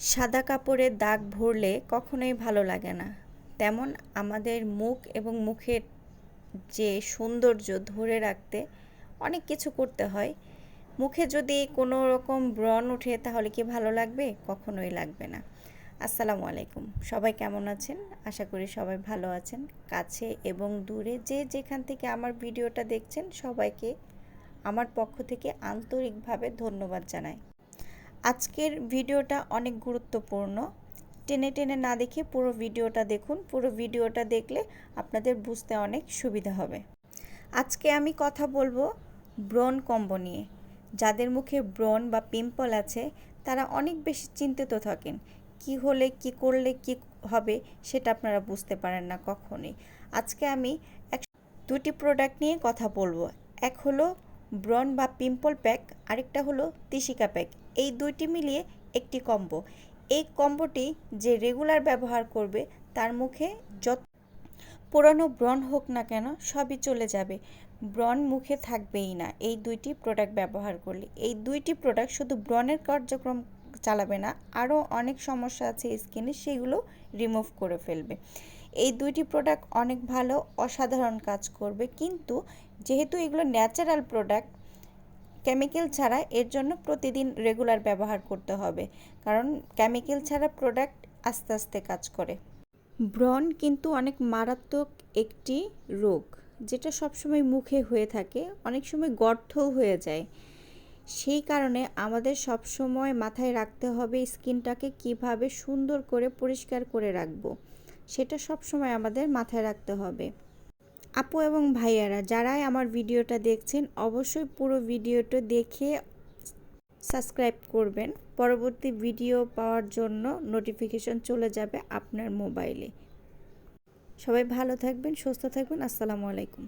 সাদা কাপড়ে দাগ ভরলে কখনোই ভালো লাগে না। তেমন আমাদের মুখ এবং মুখের যে সৌন্দর্য ধরে রাখতে অনেক কিছু করতে হয়। মুখে যদি কোনো রকম ব্রণ ওঠে তাহলে কি ভালো লাগবে? কখনোই লাগবে না। আসসালামু আলাইকুম। সবাই কেমন আছেন? আশা করি সবাই ভালো আছেন। কাছে এবং দূরে যে যেখান থেকে আমার ভিডিওটা দেখছেন সবাইকে আমার পক্ষ থেকে আন্তরিকভাবে ধন্যবাদ জানাই। আজকের ভিডিওটা অনেক গুরুত্বপূর্ণ। টেনে টেনে না দেখে পুরো ভিডিওটা দেখুন। পুরো ভিডিওটা দেখলে আপনাদের বুঝতে অনেক সুবিধা হবে। আজকে আমি কথা বলবো ব্রণ কম্বো নিয়ে। যাদের মুখে ব্রণ বা পিম্পল আছে তারা অনেক বেশি চিন্তিত থাকেন। কি হলে কি করলে কি হবে সেটা আপনারা বুঝতে পারেন না কখনোই। আজকে আমি দুটি প্রোডাক্ট নিয়ে কথা বলবো। এক হলো ব্রণ বা পিম্পল প্যাক, আরেকটা হলো তিসিকা প্যাক। এই দুইটি মিলিয়ে একটি কম্বো। এই কম্বোটি যে রেগুলার ব্যবহার করবে তার মুখে যত পুরানো ব্রণ হোক না কেন সবই চলে যাবে। ব্রণ মুখে থাকবেই না এই দুইটি প্রোডাক্ট ব্যবহার করলে। এই দুইটি প্রোডাক্ট শুধু ব্রণের কার্যক্রম চালাবে না, আরও অনেক সমস্যা আছে স্কিনে, সেগুলো রিমুভ করে ফেলবে। এই দুইটি প্রোডাক্ট অনেক ভালো, অসাধারণ কাজ করবে। কিন্তু যেহেতু এগুলো ন্যাচারাল প্রোডাক্ট, কেমিক্যাল ছাড়া, এর জন্য প্রতিদিন রেগুলার ব্যবহার করতে হবে, কারণ কেমিক্যাল ছাড়া প্রোডাক্ট আস্তে আস্তে কাজ করে। ব্রণ কিন্তু অনেক মারাত্মক একটি রোগ, যেটা সবসময় মুখে হয়ে থাকে, অনেক সময় গর্তও হয়ে যায়। সেই কারণে আমাদের সবসময় মাথায় রাখতে হবে স্কিনটাকে কিভাবে সুন্দর করে পরিষ্কার করে রাখবো, সেটা সবসময় আমাদের মাথায় রাখতে হবে। আপু এবং ভাইয়ারা যারাই আমার ভিডিওটা দেখছেন অবশ্যই পুরো ভিডিওটা দেখে সাবস্ক্রাইব করবেন। পরবর্তী ভিডিও পাওয়ার জন্য নোটিফিকেশন চলে যাবে আপনার মোবাইলে। সবাই ভালো থাকবেন, সুস্থ থাকবেন। আসসালামু আলাইকুম।